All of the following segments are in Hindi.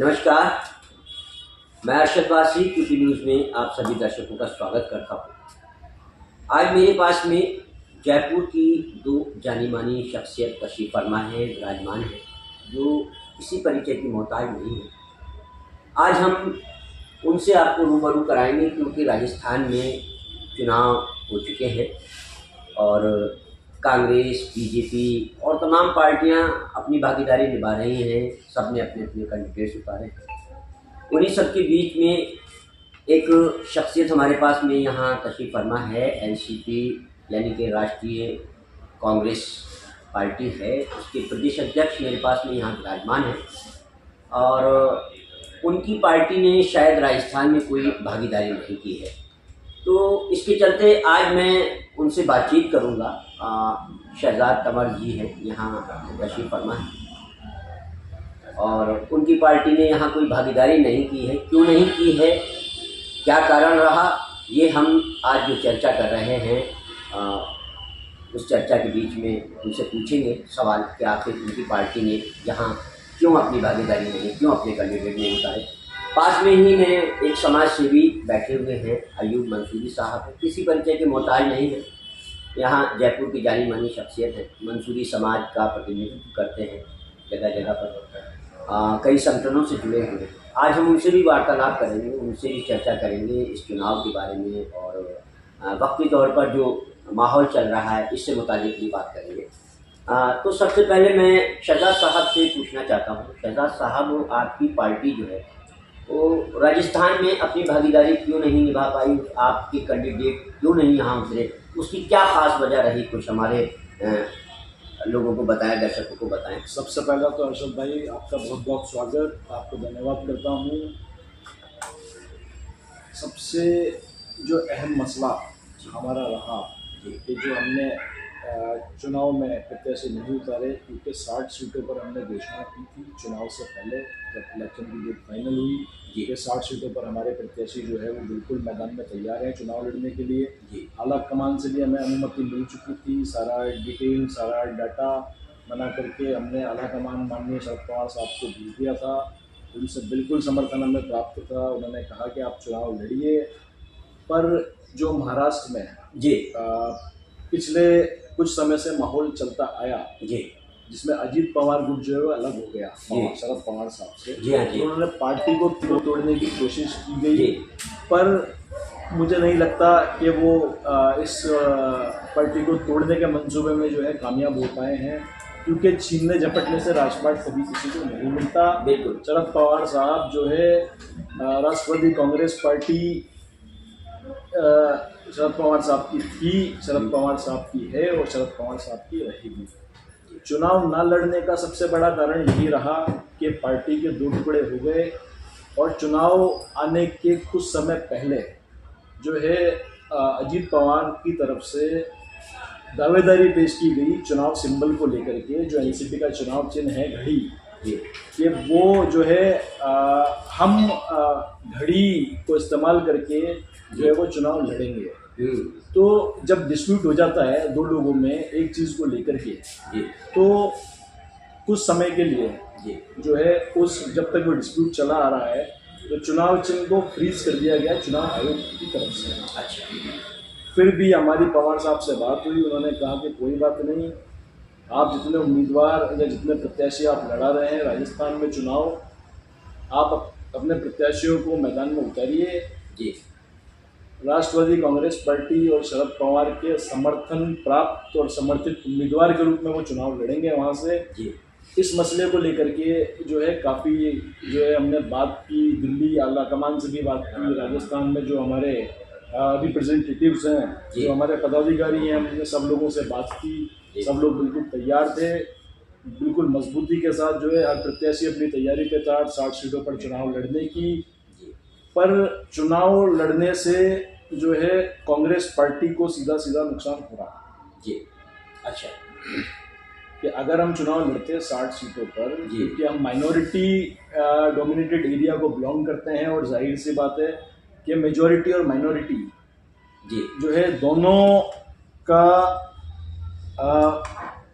नमस्कार, मैं अरशद वासी क्यूटी न्यूज़ में आप सभी दर्शकों का स्वागत करता हूँ। आज मेरे पास में जयपुर की दो जानी मानी शख्सियत तशरीफ फरमा है, विराजमान है, जो किसी परिचय की मोहताज नहीं है। आज हम उनसे आपको रूबरू कराएंगे क्योंकि राजस्थान में चुनाव हो चुके हैं और कांग्रेस, बीजेपी और तमाम पार्टियां अपनी भागीदारी निभा रही हैं। सब ने अपने अपने कैंडिडेट्स उतारे हैं। उन्हीं सब के बीच में एक शख्सियत हमारे पास में यहाँ तशरीफ फरमा है। एनसीपी यानी कि राष्ट्रीय कांग्रेस पार्टी है, उसके प्रदेश अध्यक्ष मेरे पास में यहाँ विराजमान है और उनकी पार्टी ने शायद राजस्थान में कोई भागीदारी नहीं की है। तो इसके चलते आज मैं उनसे बातचीत करूंगा। शहजाद तंवर जी हैं यहाँ तशरीफ फरमा है और उनकी पार्टी ने यहाँ कोई भागीदारी नहीं की है। क्यों नहीं की है, क्या कारण रहा, ये हम आज जो चर्चा कर रहे हैं उस चर्चा के बीच में उनसे पूछेंगे सवाल कि आखिर उनकी पार्टी ने यहाँ क्यों अपनी भागीदारी नहीं, क्यों अपने कैंडिडेट नहीं उतारे। पास में ही मेरे एक समाज सेवी बैठे हुए हैं, अयूब मंसूरी साहब, किसी परिचय के मोहताज नहीं है। यहाँ जयपुर की जानी मानी शख्सियत है, मंसूरी समाज का प्रतिनिधित्व करते हैं जगह जगह पर, कई संगठनों से जुड़े हुए हैं। आज हम उनसे भी वार्तालाप करेंगे, उनसे भी चर्चा करेंगे इस चुनाव के बारे में और वक्ती तौर पर जो माहौल चल रहा है इससे मुताल्लिक भी बात करेंगे। तो सबसे पहले मैं शहजाद साहब से पूछना चाहता हूँ। शहजाद साहब, आपकी पार्टी जो है वो राजस्थान में अपनी भागीदारी क्यों नहीं निभा पाई, आपके कैंडिडेट क्यों नहीं यहाँ उतरे, उसकी क्या खास वजह रही, कुछ हमारे लोगों को बताएं, दर्शकों को बताएं। सबसे पहला तो अरशद भाई आपका बहुत बहुत स्वागत, आपको धन्यवाद करता हूँ। सबसे जो अहम मसला हमारा रहा कि जो हमने चुनाव में प्रत्याशी नहीं उतारे, क्योंकि 60 सीटों पर हमने घोषणा की थी चुनाव से पहले जब इलेक्शन की डेट फाइनल हुई कि 60 सीटों पर हमारे प्रत्याशी जो है वो बिल्कुल मैदान में तैयार हैं चुनाव लड़ने के लिए। आला कमान से भी हमें अनुमति मिल चुकी थी, सारा डिटेल, सारा डाटा बना करके हमने आला कमान माननीय शरद पवार साहब को भेज दिया था। उनसे बिल्कुल समर्थन हमें प्राप्त था। उन्होंने कहा कि आप चुनाव लड़िए। पर जो महाराष्ट्र में जी पिछले कुछ समय से माहौल चलता आया जी, जिसमें अजीत पवार गुट जो है वो अलग हो गया शरद पवार साहब से। जी हाँ जी, तो उन्होंने पार्टी को तोड़ने की कोशिश की गई, पर मुझे नहीं लगता कि वो इस पार्टी को तोड़ने के मंसूबे में जो है कामयाब हो पाए हैं, क्योंकि छीनने झपटने से राजपाट कभी किसी को नहीं मिलता। बिल्कुल। शरद पवार साहब जो है राष्ट्रवादी कांग्रेस पार्टी शरद पवार साहब की थी, शरद पवार साहब की है और शरद पवार साहब की रहेगी। चुनाव ना लड़ने का सबसे बड़ा कारण यही रहा कि पार्टी के दो टुकड़े हो गए और चुनाव आने के कुछ समय पहले जो है अजीत पवार की तरफ से दावेदारी पेश की गई चुनाव सिंबल को लेकर के, जो एनसीपी का चुनाव चिन्ह है घड़ी, कि वो जो है हम घड़ी को इस्तेमाल करके जो है वो चुनाव लड़ेंगे। तो जब डिस्प्यूट हो जाता है दो लोगों में एक चीज़ को लेकर के, तो कुछ समय के लिए जो है उस जब तक वो डिस्प्यूट चला आ रहा है तो चुनाव चिन्ह को फ्रीज कर दिया गया चुनाव आयोग की तरफ से। अच्छा। फिर भी हमारी पवार साहब से बात हुई, उन्होंने कहा कि कोई बात नहीं, आप जितने उम्मीदवार या जितने प्रत्याशी आप लड़ा रहे हैं राजस्थान में चुनाव, आप अपने प्रत्याशियों को मैदान में उतारिए। जी, राष्ट्रवादी कांग्रेस पार्टी और शरद पवार के समर्थन प्राप्त और समर्थित उम्मीदवार के रूप में वो चुनाव लड़ेंगे वहाँ से। जी, इस मसले को लेकर के जो है काफ़ी जो है हमने बात की, दिल्ली आला कमान से भी बात की, राजस्थान में जो हमारे रिप्रेजेंटेटिव्स हैं, जो हमारे पदाधिकारी हैं, हमने सब लोगों से बात की। सब लोग बिल्कुल तैयार थे, बिल्कुल मजबूती के साथ जो है हर प्रत्याशी अपनी तैयारी पे था 60 सीटों पर चुनाव लड़ने की। पर चुनाव लड़ने से जो है कांग्रेस पार्टी को सीधा सीधा नुकसान हो रहा। जी, अच्छा, कि अगर हम चुनाव लड़ते हैं 60 सीटों पर, क्योंकि हम माइनॉरिटी डोमिनेटेड एरिया को बिलोंग करते हैं और जाहिर सी बात है कि मेजॉरिटी और माइनॉरिटी जो है दोनों का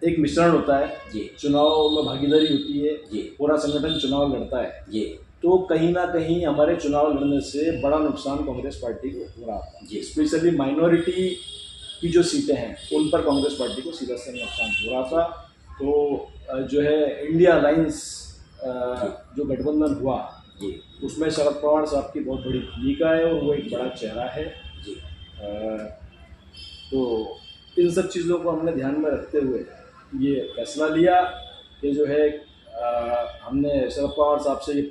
एक मिश्रण होता है। चुनाव में भागीदारी होती है, पूरा संगठन चुनाव लड़ता है। तो कहीं ना कहीं हमारे चुनाव लड़ने से बड़ा नुकसान कांग्रेस पार्टी को हो रहा था। जी। स्पेशली माइनॉरिटी की जो सीटें हैं उन पर कांग्रेस पार्टी को सीधा से नुकसान हो रहा था। तो जो है इंडिया अलायंस जो गठबंधन हुआ जी उसमें शरद पवार साहब की बहुत बड़ी भूमिका है और वो एक बड़ा चेहरा है। जी तो इन सब चीज़ों को हमने ध्यान में रखते हुए ये फैसला लिया कि जो है हमने शरद पवार साहब से ये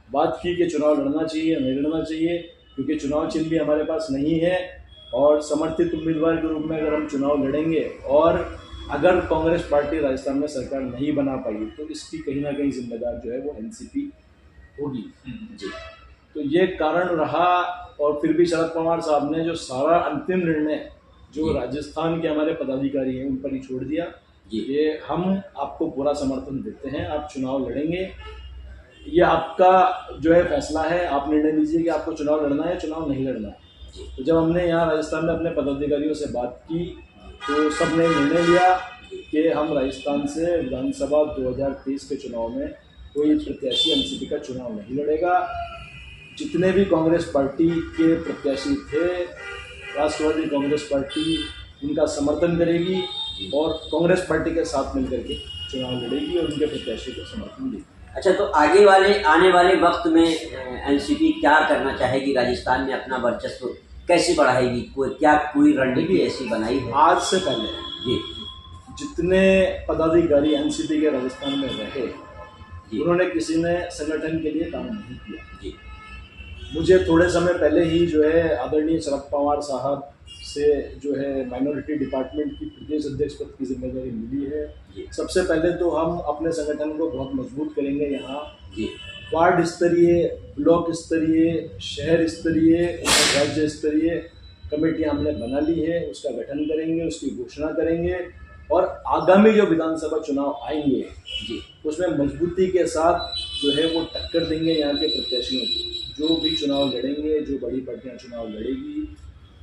बात की कि चुनाव लड़ना चाहिए नहीं लड़ना चाहिए, क्योंकि चुनाव चिन्ह भी हमारे पास नहीं है और समर्थित उम्मीदवार के रूप में अगर हम चुनाव लड़ेंगे और अगर कांग्रेस पार्टी राजस्थान में सरकार नहीं बना पाई तो इसकी कहीं ना कहीं जिम्मेदार जो है वो एनसीपी होगी। जी। तो ये कारण रहा और फिर भी शरद पवार साहब ने जो सारा अंतिम निर्णय जो राजस्थान के हमारे पदाधिकारी हैं उन पर ही छोड़ दिया कि हम आपको पूरा समर्थन देते हैं, आप चुनाव लड़ेंगे, ये आपका जो है फैसला है, आप निर्णय लीजिए कि आपको चुनाव लड़ना है चुनाव नहीं लड़ना है। तो जब हमने यहाँ राजस्थान में अपने पदाधिकारियों से बात की तो सबने निर्णय लिया कि हम राजस्थान से विधानसभा 2023 के चुनाव में कोई प्रत्याशी एनसीपी का चुनाव नहीं लड़ेगा। जितने भी कांग्रेस पार्टी के प्रत्याशी थे, राष्ट्रवादी कांग्रेस पार्टी उनका समर्थन करेगी और कांग्रेस पार्टी के साथ मिलकर के चुनाव लड़ेगी और उनके प्रत्याशी को समर्थन देगी। अच्छा, तो आने वाले वक्त में एनसीपी क्या करना चाहेगी? राजस्थान में अपना वर्चस्व कैसे बढ़ाएगी? कोई रणनीति ऐसी बनाई है? आज से पहले जी जितने पदाधिकारी एनसीपी के राजस्थान में रहे उन्होंने किसी ने संगठन के लिए काम नहीं किया। जी। मुझे थोड़े समय पहले ही जो है आदरणीय शरद पवार साहब से जो है माइनॉरिटी डिपार्टमेंट की प्रदेश अध्यक्ष पद की जिम्मेदारी मिली है। सबसे पहले तो हम अपने संगठन को बहुत मजबूत करेंगे। यहाँ वार्ड स्तरीय, ब्लॉक स्तरीय, शहर स्तरीय और राज्य स्तरीय कमेटियाँ हमने बना ली है, उसका गठन करेंगे, उसकी घोषणा करेंगे और आगामी जो विधानसभा चुनाव आएंगे उसमें मजबूती के साथ जो है वो टक्कर देंगे यहाँ के प्रत्याशियों को। जो भी चुनाव लड़ेंगे, जो बड़ी पार्टियाँ चुनाव लड़ेगी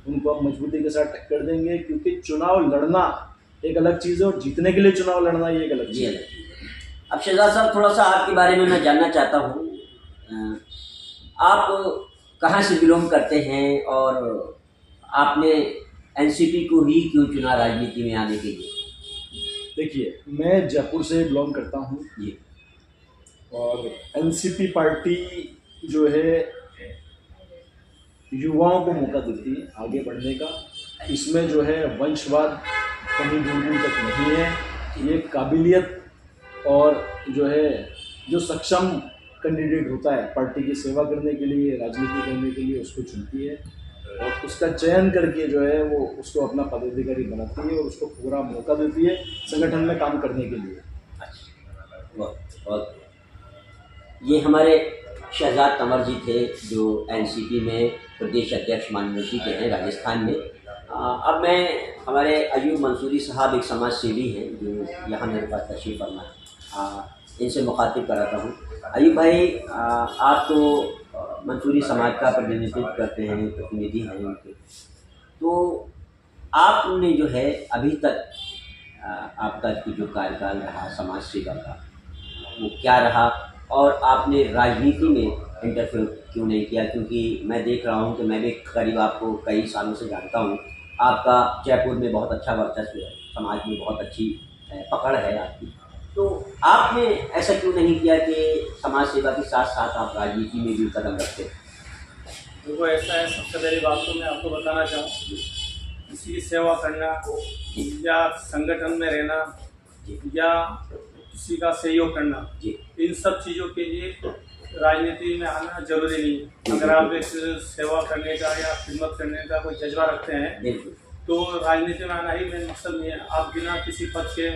उनको हम मजबूती के साथ टक्कर देंगे, क्योंकि चुनाव लड़ना एक अलग चीज़ है और जीतने के लिए चुनाव लड़ना ये एक अलग चीज़ है। अब शहजाद साहब, थोड़ा सा आपके बारे में मैं जानना चाहता हूँ। आप कहाँ से बिलोंग करते हैं और आपने एनसीपी को ही क्यों चुना राजनीति में आने के लिए? देखिए, मैं जयपुर से बिलोंग करता हूँ और एनसीपी पार्टी जो है युवाओं को मौका देती है आगे बढ़ने का। इसमें जो है वंशवाद कहीं दूर दूर तक नहीं है। ये काबिलियत और जो है जो सक्षम कैंडिडेट होता है पार्टी की सेवा करने के लिए, राजनीति करने के लिए, उसको चुनती है और उसका चयन करके जो है वो उसको अपना पदाधिकारी बनाती है और उसको पूरा मौका देती है संगठन में काम करने के लिए। बहुत ये हमारे शहजाद तंवर जी थे जो एनसीपी में प्रदेश अध्यक्ष माइनॉरिटी के हैं राजस्थान में। अब मैं हमारे अयूब मंसूरी साहब एक समाज सेवी हैं जो यहाँ मेरे पास तशरीफ़ फरमा है, इनसे मुखातिब कराता हूँ। अयूब भाई, आप तो मंसूरी समाज का प्रतिनिधित्व करते हैं, प्रतिनिधि हैं उनके, तो आपने जो है अभी तक आपका जो कार्यकाल रहा समाज सेवा का वो क्या रहा और आपने राजनीति में इंटरफेयर क्यों नहीं किया? क्योंकि मैं देख रहा हूँ कि मैं भी करीब आपको कई सालों से जानता हूँ, आपका जयपुर में बहुत अच्छा वर्चस्व है, समाज में बहुत अच्छी पकड़ है आपकी, तो आपने ऐसा क्यों नहीं किया कि समाज सेवा के साथ साथ आप राजनीति में भी कदम रखते? देखो, ऐसा है, सबसे पहली बात तो मैं आपको बताना चाहूँ, किसी की सेवा करना या संगठन में रहना या किसी का सहयोग करना, इन सब चीज़ों के लिए राजनीति में आना जरूरी नहीं है। अगर आप एक सेवा करने का या खिदमत करने का कोई जज्बा रखते हैं तो राजनीति में आना ही मेन मकसद नहीं है। आप बिना किसी पद के,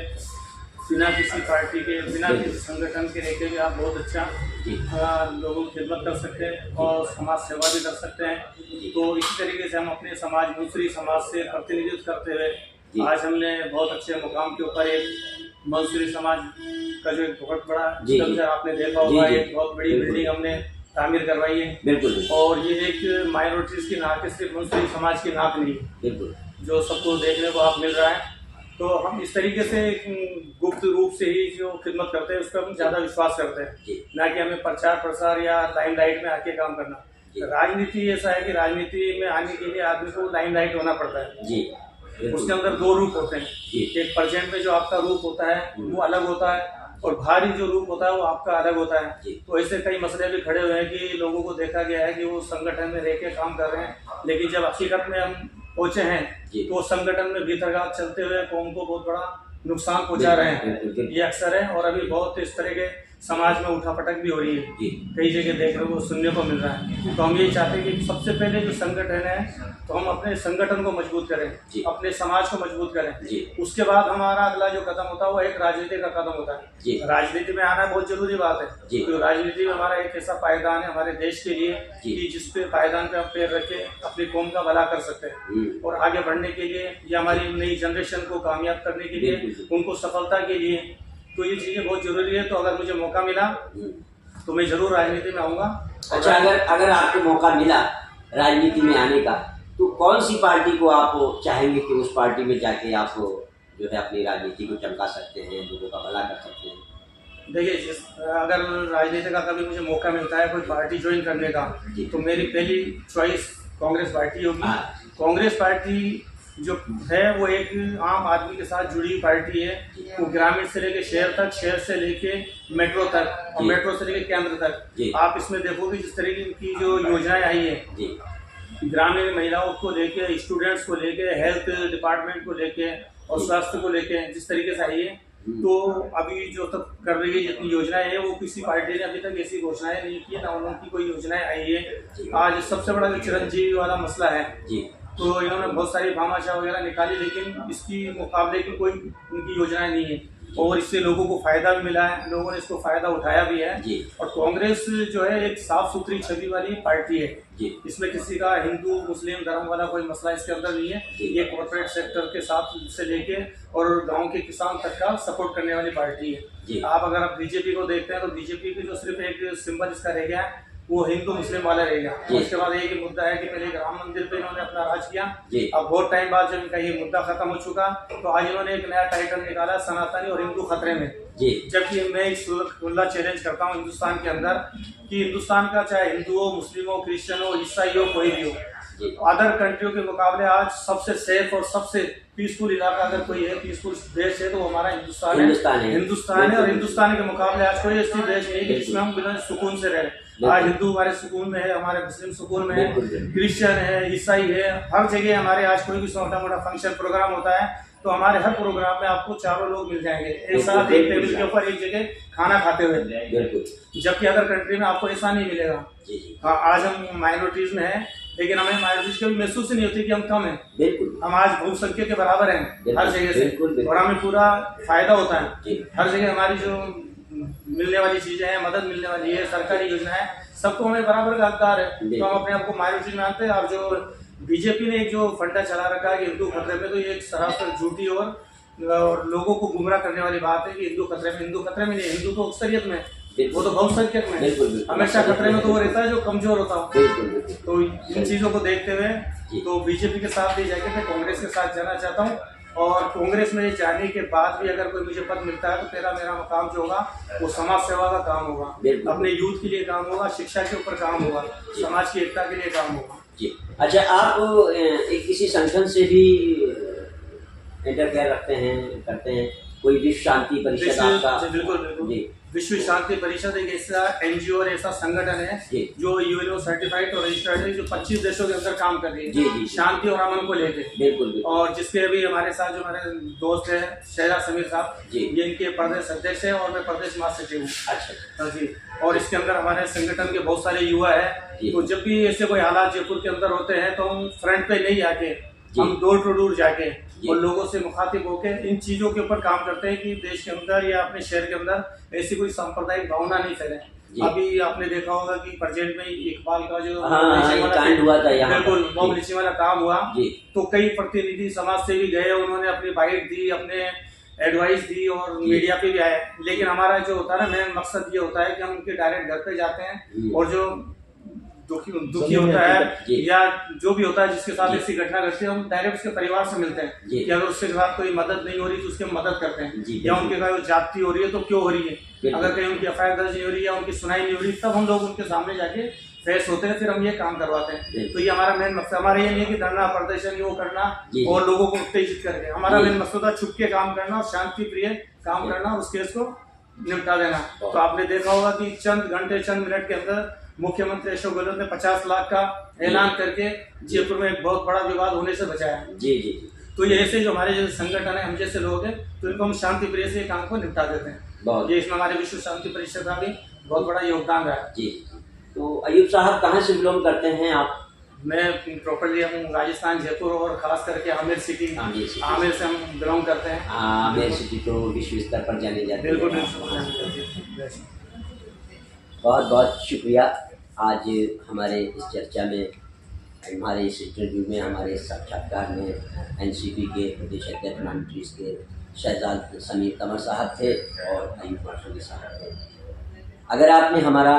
बिना किसी पार्टी के, बिना किसी संगठन के रह के भी आप बहुत अच्छा लोगों की खिदमत कर सकते हैं और समाज सेवा भी कर सकते हैं। तो इसी तरीके से हम अपने समाज, दूसरी समाज से प्रतिनिधित्व करते हुए आज हमने बहुत अच्छे मुकाम के ऊपर एक मंसूरी समाज का जो एक बहुत बड़ा स्ट्रक्चर आपने देखा होगा, एक बहुत बड़ी बिल्डिंग हमने तामीर करवाई है। बिल्कुल। और ये एक माइनॉरिटीज़ की नाक है, सिर्फ मंसूरी समाज की नाक नहीं, बिल्कुल, जो सबको देखने को आप मिल रहा है। तो हम इस तरीके से गुप्त रूप से ही जो खिदमत करते हैं उस पर हम ज़्यादा विश्वास करते जी। हैं, ना कि हमें प्रचार प्रसार या लाइमलाइट में आके काम करना। जी। राजनीति ऐसा है कि राजनीति में आने के लिए आदमी को लाइमलाइट होना पड़ता है। जी, बिल्कुल। उसके अंदर दो रूप होते हैं, जी। एक प्रेजेंट में जो आपका रूप होता है वो अलग होता है, और बाहरी जो रूप होता है वो आपका अलग होता है। जी। तो ऐसे कई मसले भी खड़े हुए हैं कि लोगों को देखा गया है कि वो संगठन में रह के काम कर रहे हैं, लेकिन जब हकीकत में हम पहुंचे हैं जी। तो संगठन में भीतरघात चलते हुए कौम को बहुत बड़ा नुकसान पहुंचा रहे हैं। ये अक्सर है, और अभी बहुत इस तरह के समाज में उठापटक भी हो रही है, जी। कई जगह देखने को सुनने को मिल रहा है। तो हम यही चाहते हैं कि सबसे पहले जो संगठन है तो हम अपने संगठन को मजबूत करें, अपने समाज को मजबूत करें। जी। उसके बाद हमारा अगला जो कदम होता है वो एक राजनीति का कदम होता जी। है। राजनीति में आना बहुत जरूरी बात है, जी। तो राजनीति में हमारा एक ऐसा पायदान है हमारे देश के लिए जी। कि जिसपे पायदान पे हम पैर रख के अपनी कौम का भला कर सकते हैं, और आगे बढ़ने के लिए या हमारी नई जनरेशन को कामयाब करने के लिए, उनको सफलता के लिए, तो ये चीजें बहुत जरूरी है। तो अगर मुझे मौका मिला तो मैं जरूर राजनीति में आऊंगा। अच्छा, अगर आपको मौका मिला राजनीति में आने का, तो कौन सी पार्टी को आप चाहेंगे कि उस पार्टी में जाके आप जो है अपनी राजनीति को चमका सकते हैं, लोगों का भला कर सकते हैं? देखिए, अगर राजनीति का कभी मुझे मौका मिलता है कोई पार्टी ज्वाइन करने का, तो मेरी पहली चॉइस कांग्रेस पार्टी होगी। कांग्रेस पार्टी जो है वो एक आम आदमी के साथ जुड़ी पार्टी है। वो ग्रामीण से लेके शहर तक, शहर से लेके मेट्रो तक, और मेट्रो से लेके केंद्र तक, आप इसमें देखोगे जिस तरीके की जो योजनाएं आई है ग्रामीण महिलाओं को लेके, स्टूडेंट्स को लेके, हेल्थ डिपार्टमेंट को लेके और स्वास्थ्य को लेके जिस तरीके से आई है, तो अभी जो तक कर रही है जितनी योजनाएं है वो किसी पार्टी ने अभी तक ऐसी घोषणाएं नहीं की, ना उनकी कोई योजनाएं आई है। आज सबसे बड़ा जो चिरंजीवी वाला मसला है, तो इन्होंने बहुत सारी भामाशाह वगैरह निकाली, लेकिन इसकी मुकाबले की कोई उनकी योजनाएं नहीं है, और इससे लोगों को फायदा भी मिला है, लोगों ने इसको फायदा उठाया भी है। और कांग्रेस जो है एक साफ सुथरी छवि वाली पार्टी है, इसमें किसी का हिंदू मुस्लिम धर्म वाला कोई मसला इसके अंदर नहीं है। ये कॉर्पोरेट सेक्टर के साथ से लेके और गांव के किसान तक का सपोर्ट करने वाली पार्टी है। अगर आप बीजेपी को देखते हैं तो बीजेपी की जो सिर्फ एक सिंबल इसका रह गया है वो हिंदू मुस्लिम वाला रह गया। उसके बाद एक मुद्दा है कि पहले राम मंदिर पे इन्होंने अपना राज किया, अब बहुत टाइम बाद जब इनका ये मुद्दा खत्म हो चुका तो आज इन्होंने एक नया टाइटल निकाला, सनातनी और हिंदू खतरे में। जबकि मैं एक खुला चैलेंज करता हूँ हिंदुस्तान के अंदर कि हिंदुस्तान का चाहे हिंदू हो, मुस्लिम हो, क्रिश्चियन हो, ईसाई हो, कोई भी हो, अदर कंट्रियों के मुकाबले आज सबसे सेफ और सबसे पीसफुल इलाका अगर कोई है, पीसफुल देश है, तो वो हमारा हिंदुस्तान है। और हिंदुस्तान के मुकाबले आज कोई ऐसी देश नहीं है जिसमें हम बिना सुकून से रहे। आज हिंदू हमारे सुकून में है, हमारे मुस्लिम सुकून में है, क्रिश्चियन है, ईसाई है, हर जगह हमारे आज कोई भी छोटा मोटा फंक्शन प्रोग्राम होता है तो हमारे हर प्रोग्राम में आपको चारों लोग मिल जाएंगे एक साथ, एक टेबल के ऊपर एक जगह खाना खाते हुए, जबकि अदर कंट्री में आपको ऐसा नहीं मिलेगा। हाँ, आज हम माइनॉरिटीज में हैं, लेकिन हमें माइनॉरिटीज कभी महसूस ही नहीं होती कि हम कम हैं। हम आज बहुसंख्यक के बराबर हैं हर जगह से, और हमें पूरा फायदा होता है हर जगह। हमारी जो मिलने वाली चीजें हैं, मदद मिलने वाली है, सरकारी योजना है, सबको हमें बराबर का हकदार है, तो हम अपने आप को माइनॉरिटी में आते हैं। और जो बीजेपी ने एक जो फंडा चला रखा है कि हिंदू खतरे में, तो ये एक सरासर झूठी और लोगों को गुमराह करने वाली बात है कि हिंदू खतरे में नहीं, हिंदू तो अक्सरियत में, वो तो बहुसंख्यक में हमेशा खतरे में तो वो रहता है जो कमजोर होता हो। तो इन चीजों को देखते हुए तो बीजेपी के साथ नहीं जाके मैं कांग्रेस के साथ जाना चाहता हूँ, और कांग्रेस में जाने के बाद भी अगर कोई मुझे पद मिलता है तो मेरा मकाम जो होगा वो समाज सेवा का काम होगा, अपने यूथ के लिए काम होगा, शिक्षा के ऊपर काम होगा, समाज की एकता के लिए काम होगा। अच्छा, आप एक किसी संगठन से भी इंटरफेयर रखते हैं, करते हैं? कोई विश्व शांति परिषद आपका? बिल्कुल। विश्व शांति परिषद एक ऐसा एनजीओ और ऐसा संगठन है जो यूएनओ सर्टिफाइड और रजिस्टर्ड है, जो 25 देशों के अंदर काम कर रही है शांति और अमन को लेकर। और जिसके अभी हमारे साथ जो हमारे दोस्त है शहजाद समीर साहब, ये इनके प्रदेश अध्यक्ष है और मैं प्रदेश महासचिव हूँ। अच्छा जी। और इसके अंदर हमारे संगठन के बहुत सारे युवा है, तो जब भी ऐसे कोई हालात जयपुर के अंदर होते हैं तो हम फ्रंट पे नहीं आके, हम डोर टू डोर जाके और लोगों से मुखातिब होकर इन चीजों के ऊपर काम करते हैं कि देश के अंदर या अपने शहर के अंदर ऐसी कोई सांप्रदायिक भावना नहीं फैले। अभी आपने देखा होगा कि प्रेजेंट में इकबाल का जो कांड हुआ था, बिल्कुल बम लीची वाला काम हुआ, तो कई प्रतिनिधि समाज से भी गए, उन्होंने अपनी बाइट दी, अपने एडवाइस दी और मीडिया पे भी आए। लेकिन हमारा जो होता है ना, मेन मकसद ये होता है कि हम उनके डायरेक्ट घर पे जाते हैं और जो दुखी होता है जी। या जो भी होता है जिसके साथ जी। ऐसी घटना घटती है, हम डायरेक्ट उसके परिवार से मिलते हैं जी। कि अगर उसके साथ कोई मदद नहीं हो रही तो उसकी हम मदद करते हैं, जी, या बिल्कुल। उनके कहीं जाति हो रही है तो क्यों हो रही है, बिल्कुल। अगर कहीं उनकी एफआईआर दर्ज नहीं हो रही है या उनकी सुनाई नहीं हो रही, तब हम लोग उनके सामने जाके फेस होते हैं, फिर हम ये काम करवाते हैं। बिल्कुल। तो ये हमारा मेन मकसद, हमारा ये नहीं है कि धरना प्रदर्शन वो करना जी। और लोगों को उत्तेजित करके, हमारा जी। मेन मकसद है छुप के काम करना और शांति प्रिय काम करना और उस केस को निपटा देना। तो आपने देखा होगा कि चंद घंटे चंद मिनट के अंदर मुख्यमंत्री अशोक गहलोत ने 50 लाख का ऐलान करके जयपुर में एक बहुत बड़ा विवाद होने से बचाया। जी जी। तो ये ऐसे जो हमारे जैसे संगठन है, हम जैसे लोग हैं, तो इनको हम शांति प्रिय से काम को निपटा देते हैं। बहुत ये इसमें हमारे विश्व शांति परिषद का भी बहुत बड़ा योगदान रहा है। जी। तो अयूब साहब कहाँ से बिलोंग करते हैं आप? मैं प्रॉपर्ली हम राजस्थान जयपुर और खास करके आमेर सिटी, आमेर सिटी। आमेर से हम बिलोंग करते हैं। आमेर सिटी तो विश्व स्तर पर जाने जाते बिल्कुल हैं। बिल्कुल। बहुत बहुत शुक्रिया आज हमारे इस चर्चा में, हमारे इस इंटरव्यू में, हमारे इस साक्षात्कार में एनसीपी के प्रदेश अध्यक्ष मॉनिटरीज के शहजाद समीर कमर साहब थे और अयूब मार्शल साहब थे। अगर आपने हमारा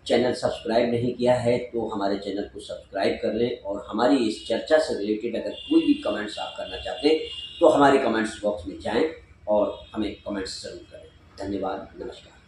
चैनल सब्सक्राइब नहीं किया है तो हमारे चैनल को सब्सक्राइब कर लें, और हमारी इस चर्चा से रिलेटेड अगर कोई भी कमेंट्स आप करना चाहते हैं तो हमारे कमेंट्स बॉक्स में जाएं और हमें कमेंट्स जरूर करें। धन्यवाद, नमस्कार।